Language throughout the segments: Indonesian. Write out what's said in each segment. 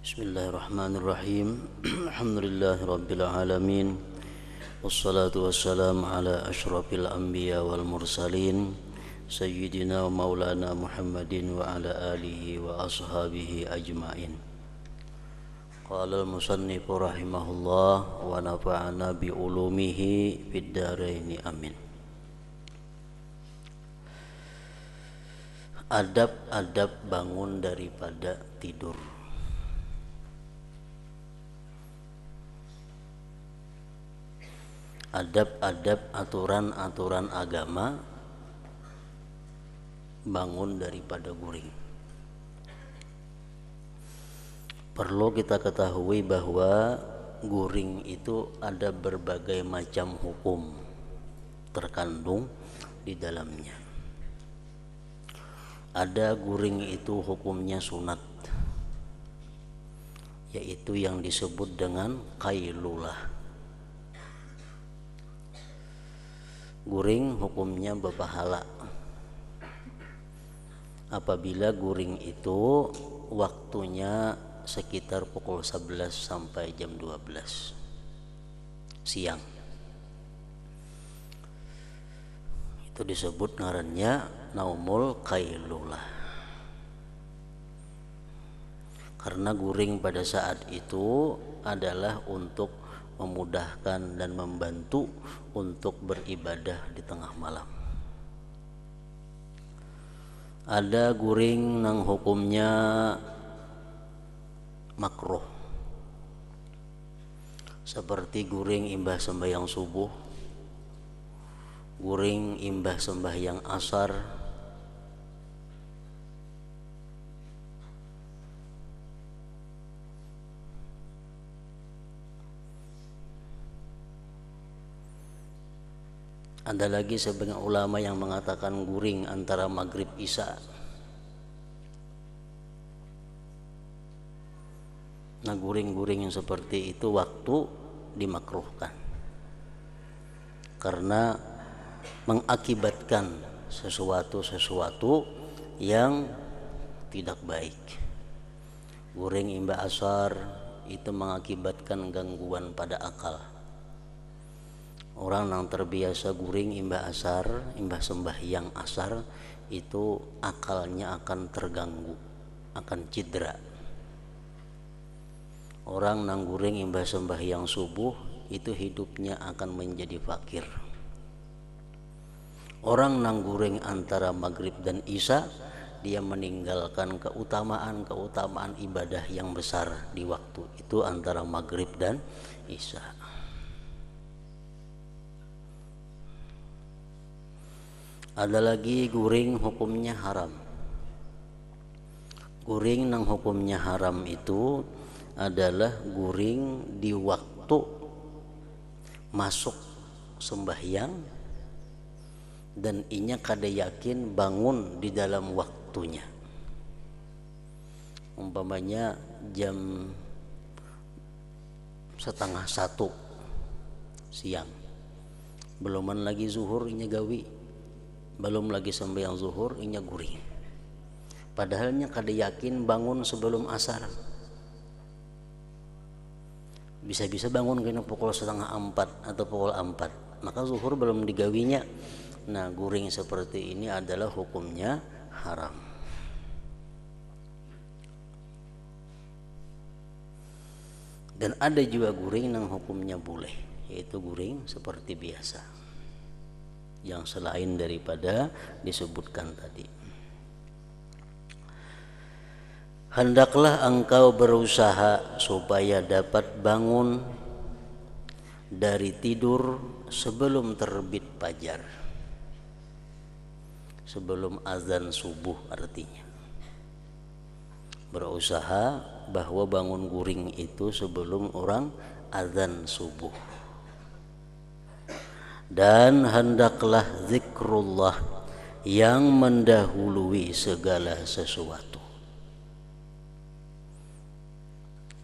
Bismillahirrahmanirrahim. Alhamdulillahirabbil alamin. Wassalatu wassalamu ala asyrafil anbiya wal mursalin sayyidina wa maulana Muhammadin wa ala alihi wa ashabihi ajmain. Qala al-musannifu rahimahullah wa nafa'ana bi ulumihi fid dharain amin. Adab-adab bangun daripada tidur. Adab-adab aturan-aturan agama bangun daripada guring. Perlu kita ketahui bahwa guring itu ada berbagai macam hukum terkandung di dalamnya. Ada guring itu hukumnya sunat, yaitu yang disebut dengan qailulah. Guring hukumnya berpahala apabila guring itu waktunya sekitar pukul 11 sampai jam 12 siang. Itu disebut ngarannya naumul qailulah. Karena guring pada saat itu adalah untuk memudahkan dan membantu untuk beribadah di tengah malam. Ada guring nang hukumnya makruh, seperti guring imbah sembahyang subuh, guring imbah sembahyang asar, ada lagi sebagian ulama yang mengatakan guring antara maghrib isya. Nah, guring-guring yang seperti itu waktu dimakruhkan karena mengakibatkan sesuatu yang tidak baik. Guring imbah asar itu mengakibatkan gangguan pada akal. Orang yang terbiasa guring imbah asar, imbah sembahyang asar, itu akalnya akan terganggu, akan cedera. Orang yang guring imbah sembahyang subuh, itu hidupnya akan menjadi fakir. Orang yang guring antara maghrib dan isya, dia meninggalkan keutamaan ibadah yang besar di waktu itu antara maghrib dan isya. Ada lagi guring hukumnya haram. Guring nang hukumnya haram itu adalah guring di waktu masuk sembahyang dan inya kada yakin bangun di dalam waktunya. Umpamanya jam 12:30 siang, beluman lagi zuhur inya gawi, belum lagi sembahyang zuhur inya guring, padahalnya kada yakin bangun sebelum asar. Bisa-bisa bangun kena pukul 3:30 atau pukul 4, maka zuhur belum digawinya. Nah, guring seperti ini adalah hukumnya haram. Dan ada juga guring yang hukumnya boleh, yaitu guring seperti biasa, yang selain daripada disebutkan tadi. Hendaklah engkau berusaha supaya dapat bangun dari tidur sebelum terbit fajar, sebelum azan subuh. Artinya berusaha bahwa bangun guring itu sebelum orang azan subuh. Dan hendaklah zikrullah yang mendahului segala sesuatu.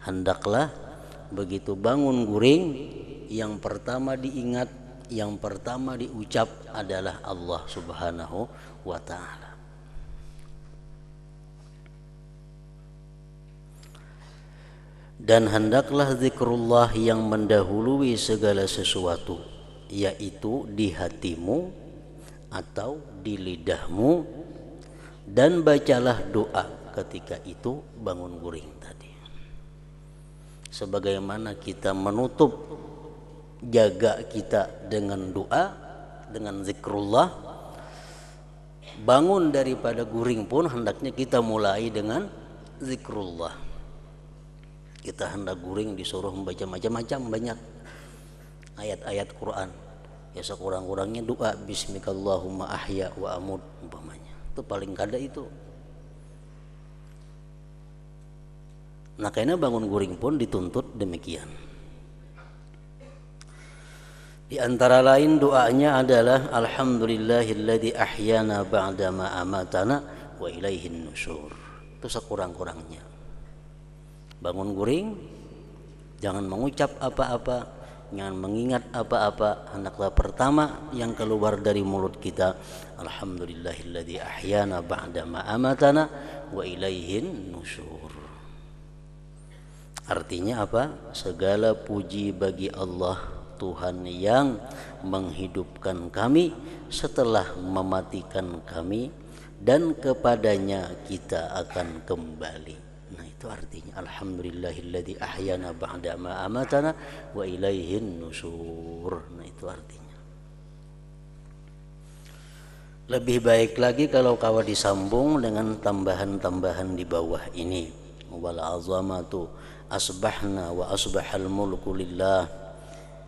Hendaklah begitu bangun guring, yang pertama diingat, yang pertama diucap adalah Allah Subhanahu wa ta'ala. Dan hendaklah zikrullah yang mendahului segala sesuatu, yaitu di hatimu atau di lidahmu, dan bacalah doa ketika itu bangun guring tadi. Sebagaimana kita menutup jaga kita dengan doa, dengan zikrullah, bangun daripada guring pun hendaknya kita mulai dengan zikrullah. Kita hendak guring disuruh membaca macam-macam banyak ayat-ayat Quran. Ya sekurang-kurangnya doa bismikallahumma ahya wa amut umpamanya. Itu paling kada itu. Nah karena bangun guring pun dituntut demikian. Di antara lain doanya adalah alhamdulillahilladzi ahyana ba'da ma amatana wa ilaihin nusyur. Itu sekurang-kurangnya. Bangun guring, jangan mengucap apa-apa, jangan mengingat apa-apa. Hendaklah pertama yang keluar dari mulut kita, alhamdulillahilladzi ahyana ba'da ma amatana wa ilaihin nusyur. Artinya apa? Segala puji bagi Allah, Tuhan yang menghidupkan kami setelah mematikan kami, dan kepadanya kita akan kembali. Nah itu artinya alhamdulillahilladzi ahyana ba'da ma amatana wa ilaihin nusyur. Nah itu artinya. Lebih baik lagi kalau kawa disambung dengan tambahan-tambahan di bawah ini. Wal azamatu asbahna wa asbahal mulku lillah,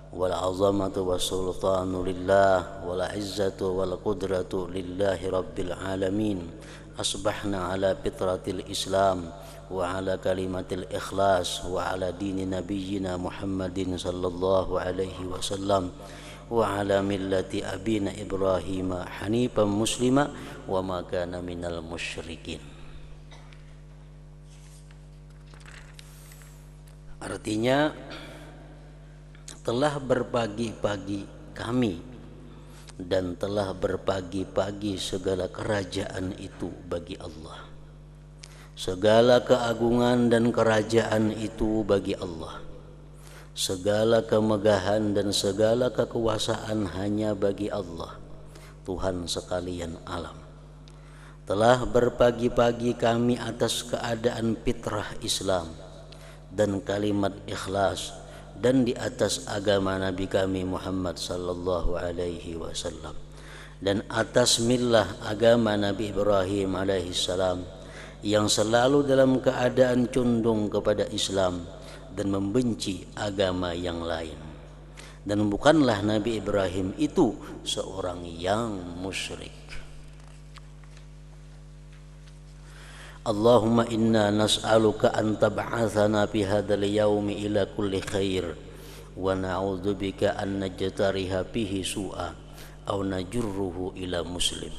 wal azamatu was sultanu lillah, wal izzatu wal qudratu lillahi rabbil alamin. Asbahna ala fitratil islam wa ala kalimatil ikhlas wa ala dini nabiyyina Muhammadin sallallahu alaihi wasallam wa ala millati abina Ibrahim hanifan muslima wa ma kana minal musyrikin. Artinya telah berpagi-pagi kami dan telah berpagi-pagi segala kerajaan itu bagi Allah. Segala keagungan dan kerajaan itu bagi Allah. Segala kemegahan dan segala kekuasaan hanya bagi Allah, Tuhan sekalian alam. Telah berpagi-pagi kami atas keadaan fitrah Islam dan kalimat ikhlas, dan di atas agama Nabi kami Muhammad sallallahu alaihi wasallam, dan atas millah agama Nabi Ibrahim alaihi salam, yang selalu dalam keadaan condong kepada Islam dan membenci agama yang lain. Dan bukanlah Nabi Ibrahim itu seorang yang musyrik. Allahumma inna nas'aluka an tab'athana fi hadzal yaumi ila kulli khair wa na'udzubika an najtariha fihi su'a aw najurruhu ila muslim.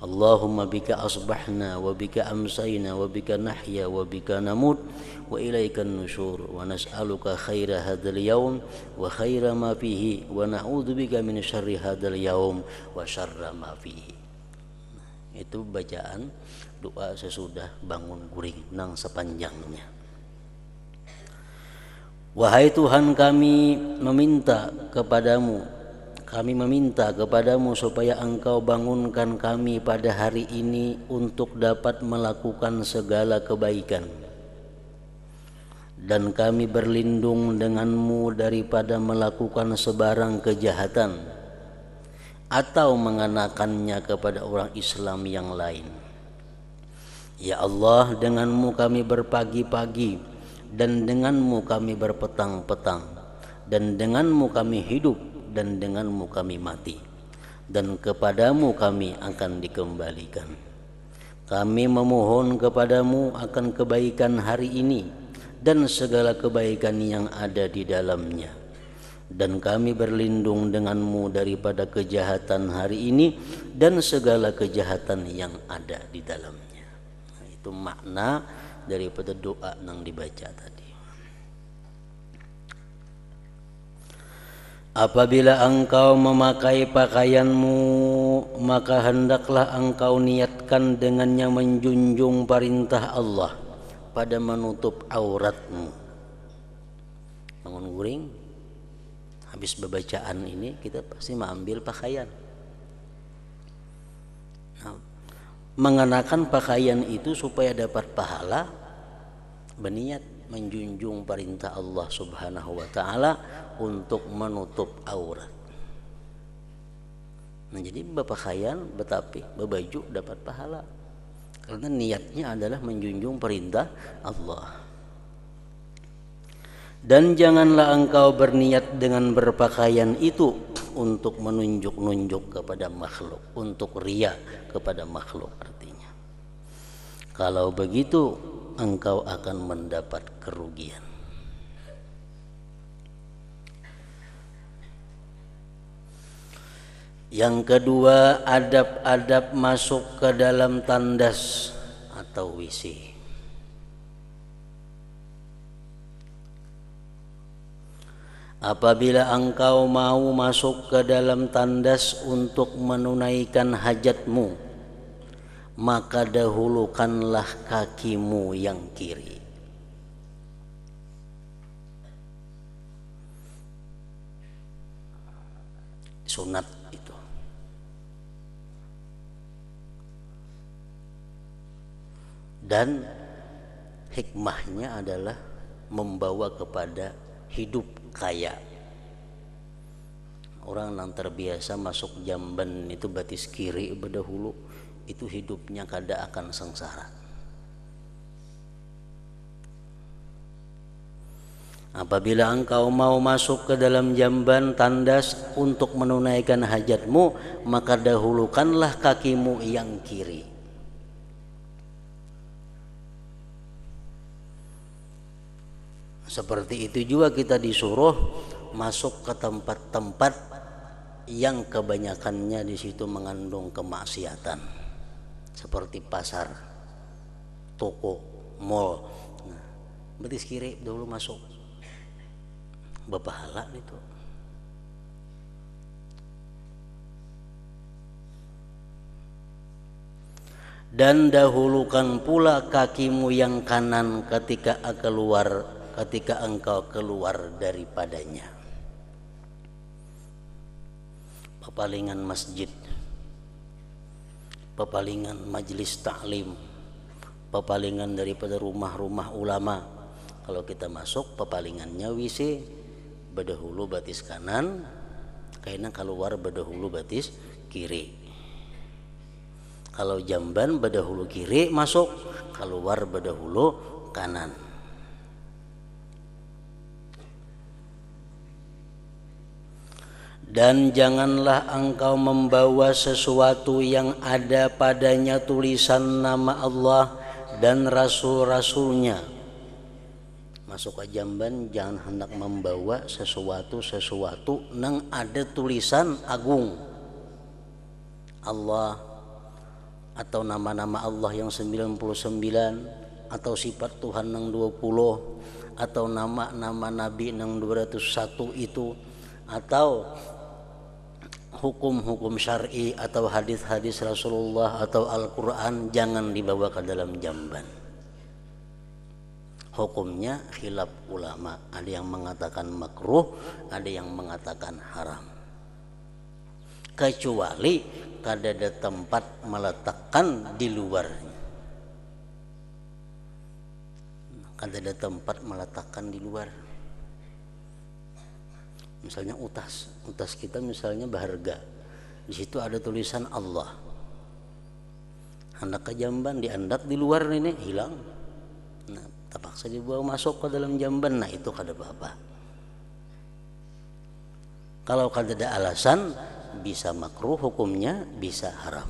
Allahumma bika asbahna wa bika amsayna wa bika nahya wa bika namut wa ilaikan nusyur wa nas'aluka khaira hadzal yaum wa khaira ma fihi wa na'udzubika min syarri hadzal yaum wa syarra ma fihi. Itu bacaan doa sesudah bangun guring nang sepanjangnya. Wahai Tuhan, kami meminta kepadamu supaya Engkau bangunkan kami pada hari ini untuk dapat melakukan segala kebaikan, dan kami berlindung denganmu daripada melakukan sebarang kejahatan atau mengenakannya kepada orang Islam yang lain. Ya Allah, denganmu kami berpagi-pagi, dan denganmu kami berpetang-petang, dan denganmu kami hidup, dan denganmu kami mati, dan kepadamu kami akan dikembalikan. Kami memohon kepadamu akan kebaikan hari ini dan segala kebaikan yang ada di dalamnya, dan kami berlindung denganmu daripada kejahatan hari ini dan segala kejahatan yang ada di dalamnya. Nah, itu makna daripada doa yang dibaca tadi. Apabila engkau memakai pakaianmu, maka hendaklah engkau niatkan dengannya menjunjung perintah Allah pada menutup auratmu. bangun guring, habis bacaan ini kita pasti mengambil pakaian. Nah, mengenakan pakaian itu supaya dapat pahala, berniat menjunjung perintah Allah Subhanahu wa taala untuk menutup aurat. Nah, jadi berpakaian, betapi berbaju dapat pahala. Karena niatnya adalah menjunjung perintah Allah. Dan janganlah engkau berniat dengan berpakaian itu untuk menunjuk-nunjuk kepada makhluk, untuk riya kepada makhluk artinya. Kalau begitu engkau akan mendapat kerugian. Yang kedua, adab-adab masuk ke dalam tandas atau WC. Apabila engkau mau masuk ke dalam tandas untuk menunaikan hajatmu, maka dahulukanlah kakimu yang kiri. Sunat itu. Dan hikmahnya adalah membawa kepada hidup kaya. Orang yang terbiasa masuk jamban itu batis kiri berdahulu, itu hidupnya kada akan sengsara. Apabila engkau mau masuk ke dalam jamban tandas untuk menunaikan hajatmu, maka dahulukanlah kakimu yang kiri. Seperti itu juga kita disuruh masuk ke tempat-tempat yang kebanyakannya di situ mengandung kemaksiatan, seperti pasar, toko, mall. Nah, betis kiri dulu masuk, berpahala itu. Dan dahulukan pula kakimu yang kanan ketika engkau keluar daripadanya. Pepalingan masjid, pepalingan majelis taklim, pepalingan daripada rumah-rumah ulama. Kalau kita masuk, pepalingannya WC berdahulu batis kanan, karena keluar berdahulu batis kiri. Kalau jamban berdahulu kiri masuk, keluar berdahulu kanan. Dan janganlah engkau membawa sesuatu yang ada padanya tulisan nama Allah dan Rasul-Rasulnya. Masuk ke jamban jangan hendak membawa sesuatu nang ada tulisan agung Allah, atau nama-nama Allah yang 99, atau sifat Tuhan yang 20, atau nama-nama Nabi yang 201 itu, atau hukum-hukum syar'i atau hadis-hadis Rasulullah atau Al-Quran jangan dibawa ke dalam jamban. Hukumnya khilaf ulama, ada yang mengatakan makruh, ada yang mengatakan haram. Kecuali kada ada tempat meletakkan di luarnya. Kada ada tempat meletakkan di luar. Misalnya utas kita misalnya berharga, di situ ada tulisan Allah. Hendak ke jamban diandak di luar ini hilang. Nah, terpaksa dibawa masuk ke dalam jamban. Nah, itu kada apa-apa. Kalau kada ada alasan, bisa makruh hukumnya, bisa haram.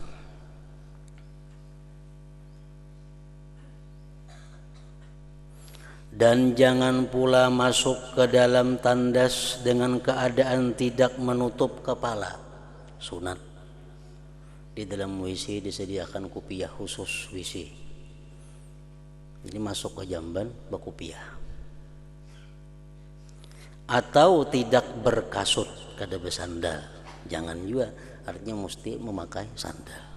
Dan jangan pula masuk ke dalam tandas dengan keadaan tidak menutup kepala. Sunat. Di dalam WC disediakan kupiah khusus WC. Jadi masuk ke jamban berkupiah. Atau tidak berkasut, kada bersandal. Jangan juga, artinya mesti memakai sandal.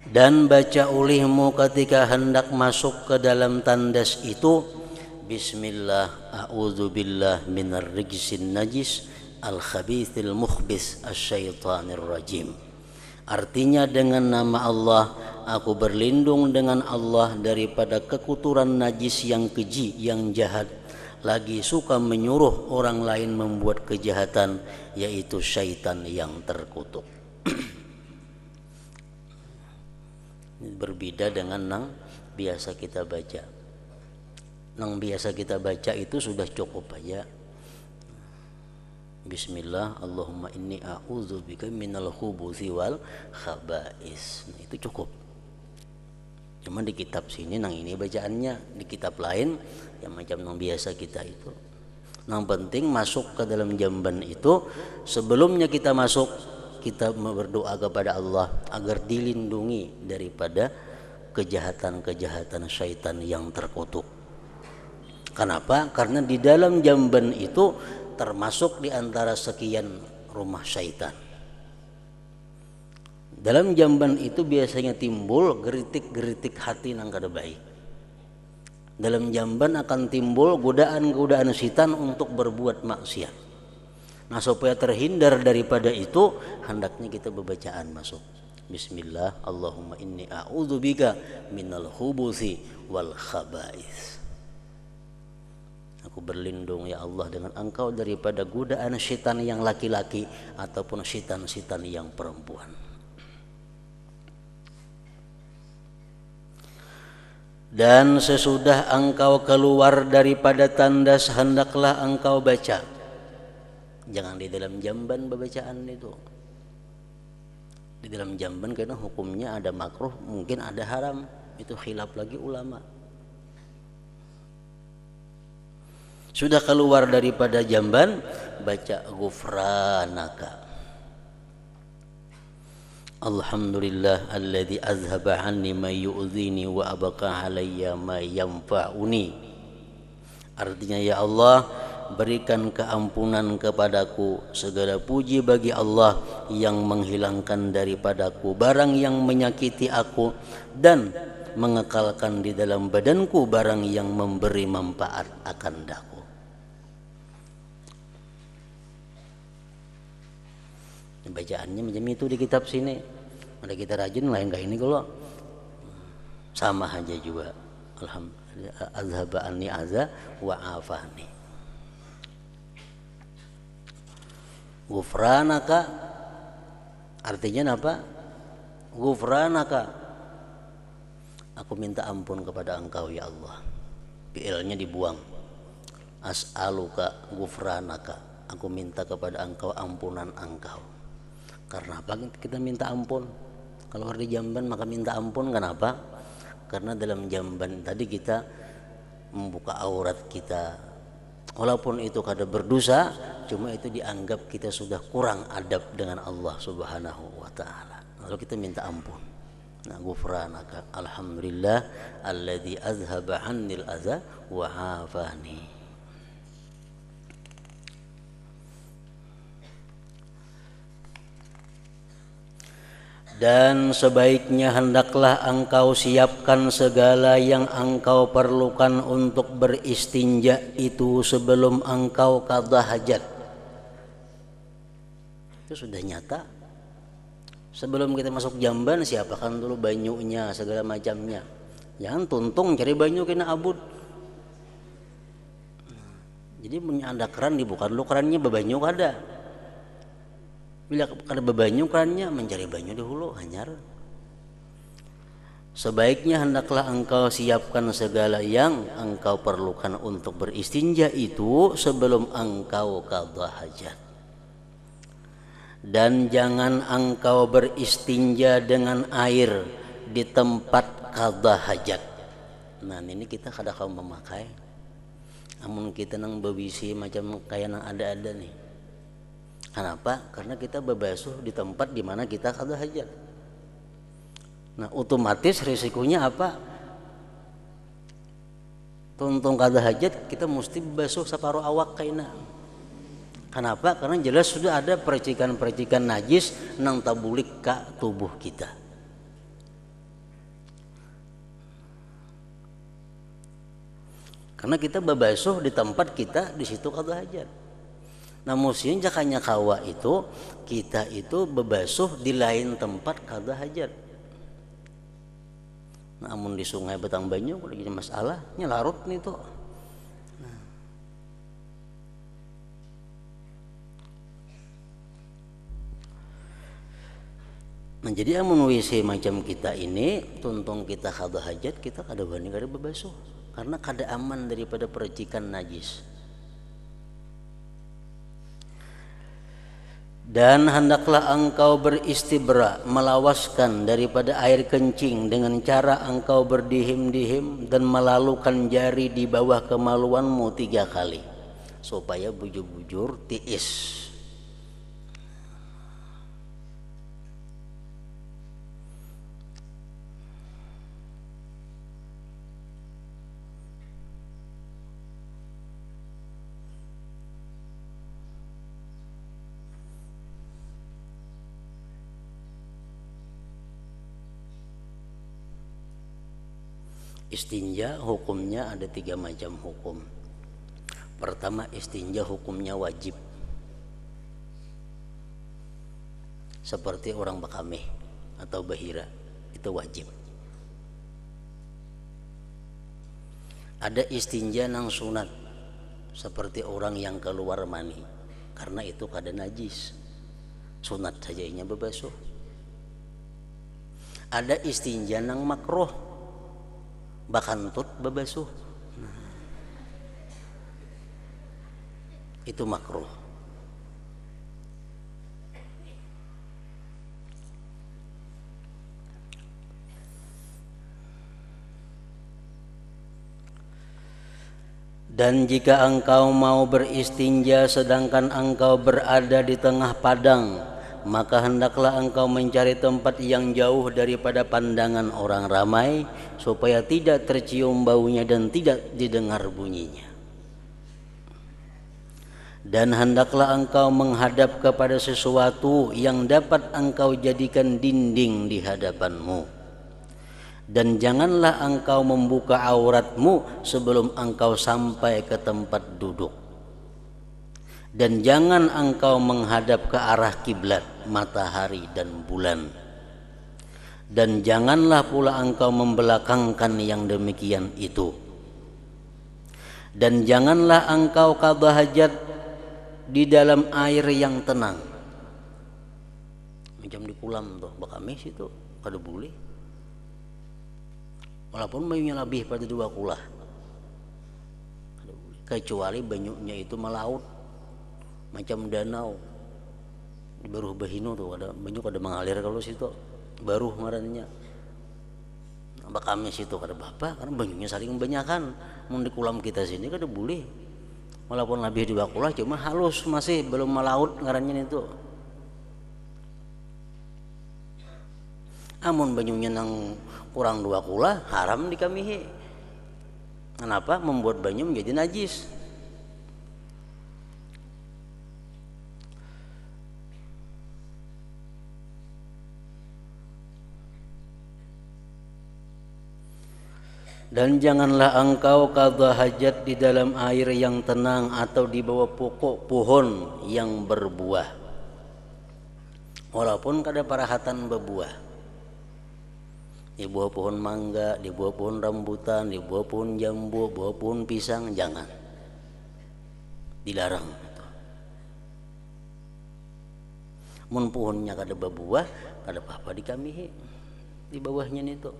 Dan baca olehmu ketika hendak masuk ke dalam tandas itu, Bismillah, a'udzubillah minar rijsin najis al-khabithil mukhbis asyaitanir rajim. Artinya dengan nama Allah, aku berlindung dengan Allah daripada kekotoran najis yang keji, yang jahat, lagi suka menyuruh orang lain membuat kejahatan, yaitu syaitan yang terkutuk. Berbeda dengan nang biasa kita baca. Nang biasa kita baca itu sudah cukup aja. Bismillah, Allahumma inni a'udzubika minal khubuthi wal khaba'is. Nah, itu cukup. Cuma di kitab sini nang ini bacaannya, di kitab lain yang macam nang biasa kita itu. Nang penting masuk ke dalam jamban itu, sebelumnya kita masuk, kita berdoa kepada Allah agar dilindungi daripada kejahatan-kejahatan syaitan yang terkutuk. Kenapa? Karena di dalam jamban itu termasuk di antara sekian rumah syaitan. Dalam jamban itu biasanya timbul geritik-geritik hati nang kada baik. Dalam jamban akan timbul godaan-godaan syaitan untuk berbuat maksiat. Nah, supaya terhindar daripada itu, hendaknya kita berbacaan masuk. Bismillah, Allahumma inni a'udzubika minal khubuthi wal khaba'is. Aku berlindung ya Allah dengan Engkau daripada godaan syaitan yang laki-laki ataupun syaitan-syaitan yang perempuan. Dan sesudah engkau keluar daripada tandas, hendaklah engkau baca. Jangan di dalam jamban bacaan itu. Di dalam jamban karena hukumnya ada makruh, mungkin ada haram. Itu khilaf lagi ulama. Sudah keluar daripada jamban, baca ghufranaka. Alhamdulillah alladzi azhaba anni ma yu'dhini wa abqa alayya ma yanfa'uni. Artinya, ya Allah, berikan keampunan kepadaku. Segala puji bagi Allah yang menghilangkan daripadaku barang yang menyakiti aku dan mengekalkan di dalam badanku barang yang memberi manfaat akan daku. Bacaannya macam itu di kitab sini. Ada kita rajin lain kayak ini kalau sama aja juga. Alhamdulillah azhaba anni aza wa afani. Ghufranaka artinya apa? Ghufranaka, aku minta ampun kepada Engkau ya Allah. Fi'ilnya dibuang. As'aluka ghufranaka, aku minta kepada Engkau ampunan Engkau. Karena apa kita minta ampun? Kalau di jamban maka minta ampun, kenapa? Karena dalam jamban tadi kita membuka aurat kita. Walaupun itu kada berdosa, cuma itu dianggap kita sudah kurang adab dengan Allah Subhanahu wa taala. Lalu kita minta ampun. Nah, ghufranaka alhamdulillah alladzi azhaba 'annil adza wa 'afani. Dan sebaiknya hendaklah engkau siapkan segala yang engkau perlukan untuk beristinja itu sebelum engkau qadha hajat. Itu sudah nyata. Sebelum kita masuk jamban, siapakan dulu banyunya segala macamnya. Jangan tuntung cari banyu kena abud. Jadi punya ada keran, dibuka dulu kerannya, bebanyu kada. Bila kada bebanyu kerannya, mencari banyu dahulu hanyar. Sebaiknya hendaklah engkau siapkan segala yang engkau perlukan untuk beristinja itu sebelum engkau qadha hajat. Dan jangan engkau beristinja dengan air di tempat qadha hajat. Nah, ini kita kada kau memakai. Amun kita nang bebisi macam kayak nang ada-ada nih. Kenapa? Karena kita berbasuh di tempat di mana kita qadha hajat. Nah, otomatis risikonya apa? Tuntung qadha hajat kita mesti basuh separuh awak kaina. Kenapa? Karena jelas sudah ada percikan-percikan najis nang tabulik ke tubuh kita. Karena kita babasuh di tempat kita, di situ qada hajat. Nah mestinya jakanya kawa itu kita itu babasuh di lain tempat qada hajat. Namun di sungai Batang Banyu udah jadi masalah, larut nih tuh. Nah jadi amun WC macam kita ini, tuntung kita qada hajat, kita kada wani kada babasuh karena kada aman daripada percikan najis. Dan hendaklah engkau beristibra, melawaskan daripada air kencing dengan cara engkau berdihim-dihim dan melalukan jari di bawah kemaluanmu 3 kali supaya bujur-bujur tiis. Istinja hukumnya ada 3 macam hukum. Pertama, istinja hukumnya wajib. Seperti orang bakameh atau bahira, itu wajib. Ada istinja nang sunat, seperti orang yang keluar mani, karena itu kada najis, sunat saja nya babasuh. Ada istinja nang makruh, bakantut babasuh, itu makruh. Dan jika engkau mau beristinja sedangkan engkau berada di tengah padang, maka hendaklah engkau mencari tempat yang jauh daripada pandangan orang ramai supaya tidak tercium baunya dan tidak didengar bunyinya. Dan hendaklah engkau menghadap kepada sesuatu yang dapat engkau jadikan dinding di hadapanmu. Dan janganlah engkau membuka auratmu sebelum engkau sampai ke tempat duduk. Dan jangan engkau menghadap ke arah kiblat matahari dan bulan. Dan janganlah pula engkau membelakangkan yang demikian itu. Dan janganlah engkau qada hajat di dalam air yang tenang. Macam di kolam tuh, bakamis itu kada boleh. Walaupun banyunya lebih pada 2 kulah, kecuali banyunya itu melaut macam danau baruh bahino tuh, ada banyu kada mengalir kalau situ baruh ngarannya bakamis itu kada apa karena banyunya saling banyakan. Mun di kolam kita sini kada boleh, walaupun lebih 2 kulah cuma halus masih belum melaut ngarannya itu. Amun banyunya nang kurang 2 kulah haram dikamihi. Kenapa? Membuat banyu menjadi najis. Dan janganlah engkau qada hajat di dalam air yang tenang atau di bawah pokok pohon yang berbuah, walaupun kada parahatan berbuah. Di bawah pohon mangga, di bawah pohon rambutan, di bawah pohon jambu, bawah pohon pisang, jangan, dilarang. Mun pohonnya kada berbuah, kada apa-apa dikamihi di bawahnya itu.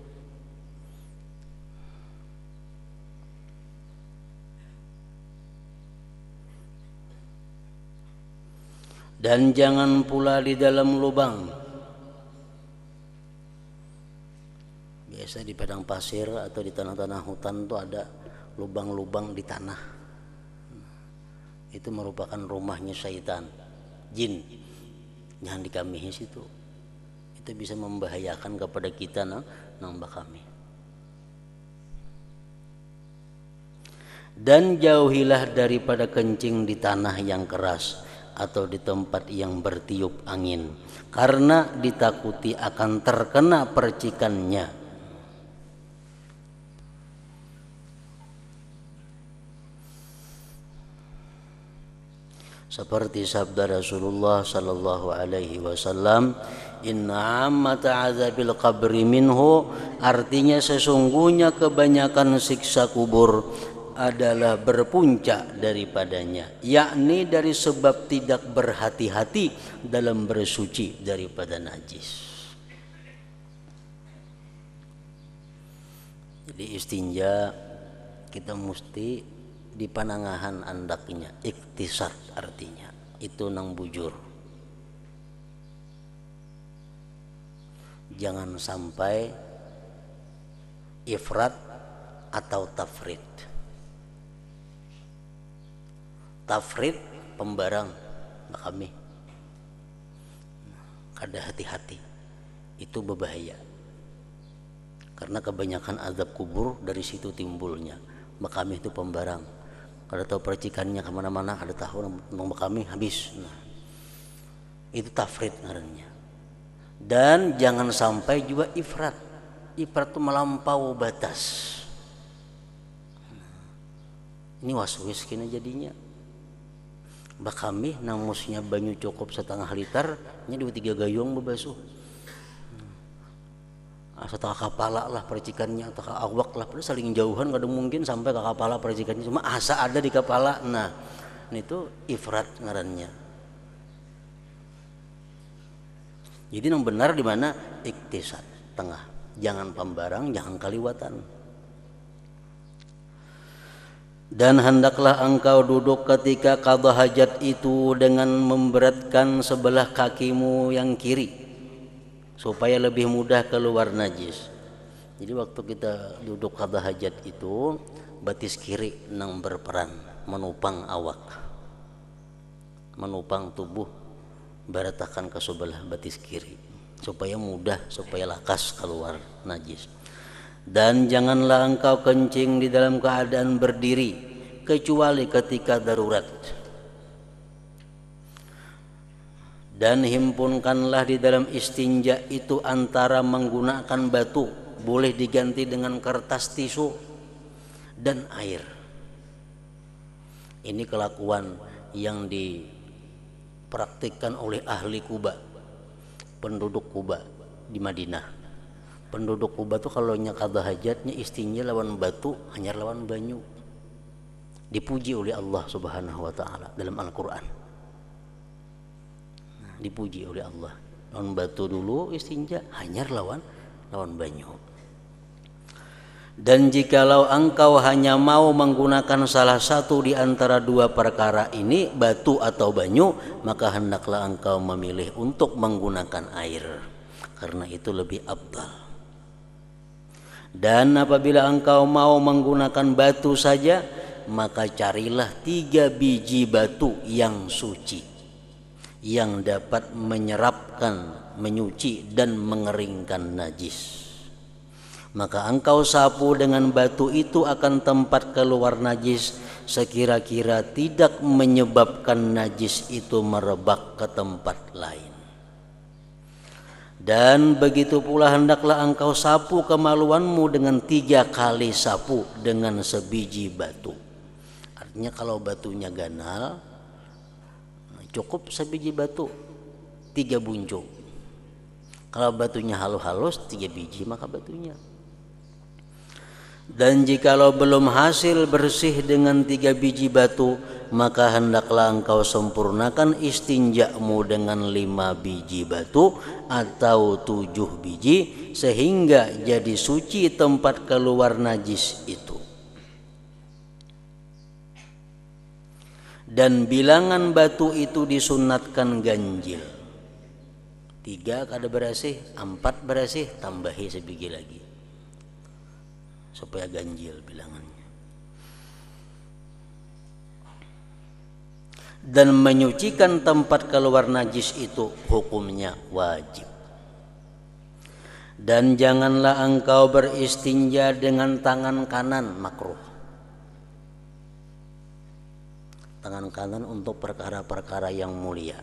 Dan jangan pula di dalam lubang. Biasa di padang pasir atau di tanah-tanah hutan tuh ada lubang-lubang di tanah. Itu merupakan rumahnya syaitan, jin. Jangan dikamihi situ. Itu bisa membahayakan kepada kita nang bakami. Dan jauhilah daripada kencing di tanah yang keras atau di tempat yang bertiup angin, karena ditakuti akan terkena percikannya. Seperti sabda Rasulullah sallallahu alaihi wasallam, inna ammata azabil qabri minhu, artinya sesungguhnya kebanyakan siksa kubur adalah berpuncak daripadanya, yakni dari sebab tidak berhati-hati dalam bersuci daripada najis. Jadi istinja kita mesti di panangahan andaknya, iktisar artinya itu nang bujur. Jangan sampai ifrat atau tafrid. Tafrid pembarang kami, kada hati-hati itu berbahaya. Karena kebanyakan azab kubur dari situ timbulnya. Makami itu pembarang. Kada tahu percikannya kemana-mana, kada tahu makami habis. Nah, itu tafrid ngarannya. Dan jangan sampai juga ifrat. Ifrat itu melampau batas. Ini waswis kena jadinya. Bakami namusnya banyu cukup setengah liter, nya 2-3 gayung bebasuh. Setengah kepala lah percikannya, atau awak lah, padahal saling jauhan kadang mungkin sampai ke kepala percikannya, cuma asa ada di kepala. Nah, itu ifrat ngarannya. Jadi yang benar di mana iktisad, tengah, jangan pembarang, jangan kaliwatan. Dan hendaklah engkau duduk ketika qada hajat itu dengan memberatkan sebelah kakimu yang kiri, supaya lebih mudah keluar najis. Jadi waktu kita duduk qada hajat itu, batis kiri nang berperan menupang awak, menupang tubuh, beratakan ke sebelah batis kiri supaya mudah, supaya lakas keluar najis. Dan janganlah engkau kencing di dalam keadaan berdiri kecuali ketika darurat. Dan himpunkanlah di dalam istinja itu antara menggunakan batu, boleh diganti dengan kertas tisu, dan air. Ini kelakuan yang dipraktikkan oleh ahli Kuba, penduduk Kuba di Madinah. Penduduk Kuba tuh kalau qada hajatnya istinja lawan batu, hanya lawan banyu. Dipuji oleh Allah Subhanahu wa taala dalam Al-Qur'an. Dipuji oleh Allah. Lawan batu dulu istinja, hanya lawan banyu. Dan jikalau engkau hanya mau menggunakan salah satu di antara dua perkara ini, batu atau banyu, maka hendaklah engkau memilih untuk menggunakan air, karena itu lebih afdal. Dan apabila engkau mau menggunakan batu saja, maka carilah 3 biji batu yang suci, yang dapat menyerapkan, menyuci dan mengeringkan najis. Maka engkau sapu dengan batu itu akan tempat keluar najis, sekira-kira tidak menyebabkan najis itu merebak ke tempat lain. Dan begitu pula hendaklah engkau sapu kemaluanmu dengan 3 kali sapu dengan sebiji batu. Artinya kalau batunya ganal, cukup sebiji batu 3 buncung. Kalau batunya halus-halus 3 biji maka batunya. Dan jikalau belum hasil bersih dengan 3 biji batu, maka hendaklah engkau sempurnakan istinjamu dengan 5 biji batu atau 7 biji, sehingga jadi suci tempat keluar najis itu. Dan bilangan batu itu disunatkan ganjil. 3 kada bersih, 4 bersih, tambahi sebiji lagi, supaya ganjil bilangannya. Dan menyucikan tempat keluar najis itu hukumnya wajib. Dan janganlah engkau beristinja dengan tangan kanan, makruh. Tangan kanan untuk perkara-perkara yang mulia.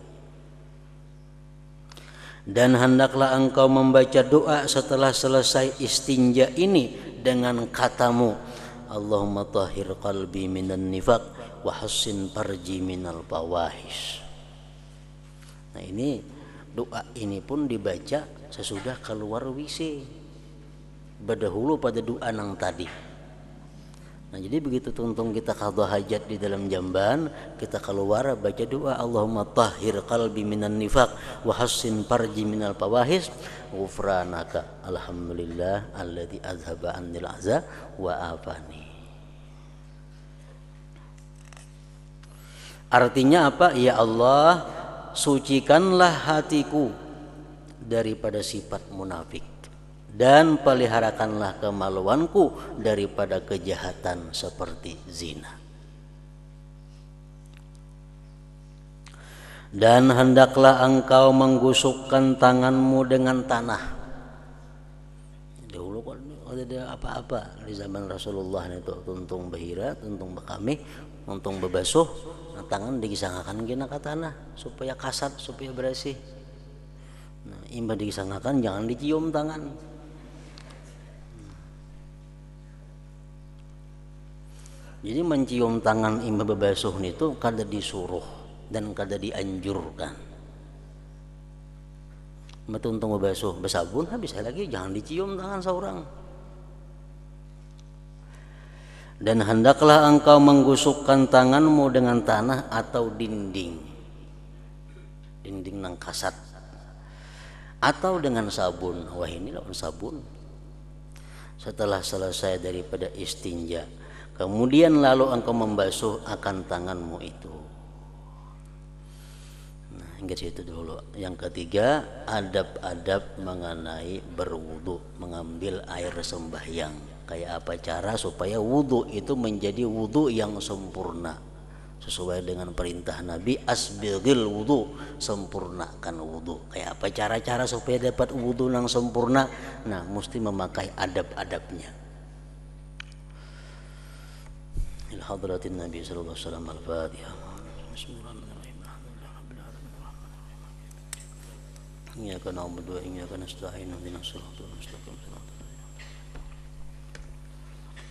Dan hendaklah engkau membaca doa setelah selesai istinja ini dengan katamu, Allahumma tahhir qalbi minan nifaq wa hassin farji minal fawahish. Nah ini doa ini pun dibaca sesudah keluar WC, berdahulu pada doa nang tadi. Nah jadi begitu tuntung kita qadha hajat di dalam jamban, kita keluar baca doa Allahumma tahhir qalbi minan nifaq wa hassin farji minal fawahish ghufranaka alhamdulillah alladzi azhaba annil ahza wa afani. Artinya apa? Ya Allah, sucikanlah hatiku daripada sifat munafik dan peliharakanlah kemaluanku daripada kejahatan seperti zina. Dan hendaklah engkau menggusukkan tanganmu dengan tanah. Dahulu kan ada apa-apa di zaman Rasulullah itu, tuntung bahira, tuntung bekami, tuntung bebasuh, nah, tangan digisangakan gina ke tanah supaya kasat, supaya bersih. Nah, imbah digisangakan jangan dicium tangan. Jadi mencium tangan imbah bebasuh itu kada disuruh dan kada dianjurkan. Metuntung bebasuh besabun habis lagi jangan dicium tangan seorang. Dan hendaklah engkau menggusukkan tanganmu dengan tanah atau dinding nang kasat, atau dengan sabun. Wah ini lawan sabun. Setelah selesai daripada istinja, kemudian lalu engkau membasuh akan tanganmu itu. Nah, hingga situ dulu. Yang ketiga, adab-adab mengenai berwudu, mengambil air sembahyang. Kayak apa cara supaya wudu itu menjadi wudu yang sempurna sesuai dengan perintah Nabi, asbighil wudu, sempurnakan wudu. Kayak apa cara-cara supaya dapat wudu yang sempurna? Nah, mesti memakai adab-adabnya. Hadratin Nabi sallallahu alaihi wasallam. Al-Fatihah. Bismillahirrahmanirrahim. Iyyaka na'budu wa iyyaka nasta'in. Ihdinas siratal mustaqim.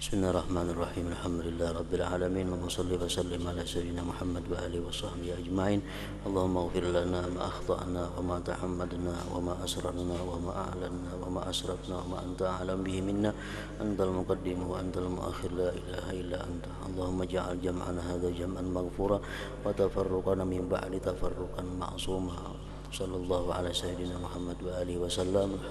Bismillahirrahmanirrahim. Alhamdulillah rabbil alamin. Wa shalli wa sallim ala sayyidina Muhammad wa alihi wa sahbihi ajmain. Allahumma ighfir lana ma akhtana wa ma tahammadna wa ma asrarna wa ma a'lanna wa ma asrafna wa ma anta a'lam bihi minna. Antal muqaddim wa antal muakhir, la ilaha illa anta. Allahumma ja'al jam'ana hadha jam'an maghfura wa tafarruqana min ba'di tafarruqan ma'suma. Sallallahu ala sayyidina Muhammad wa alihi wa sallam.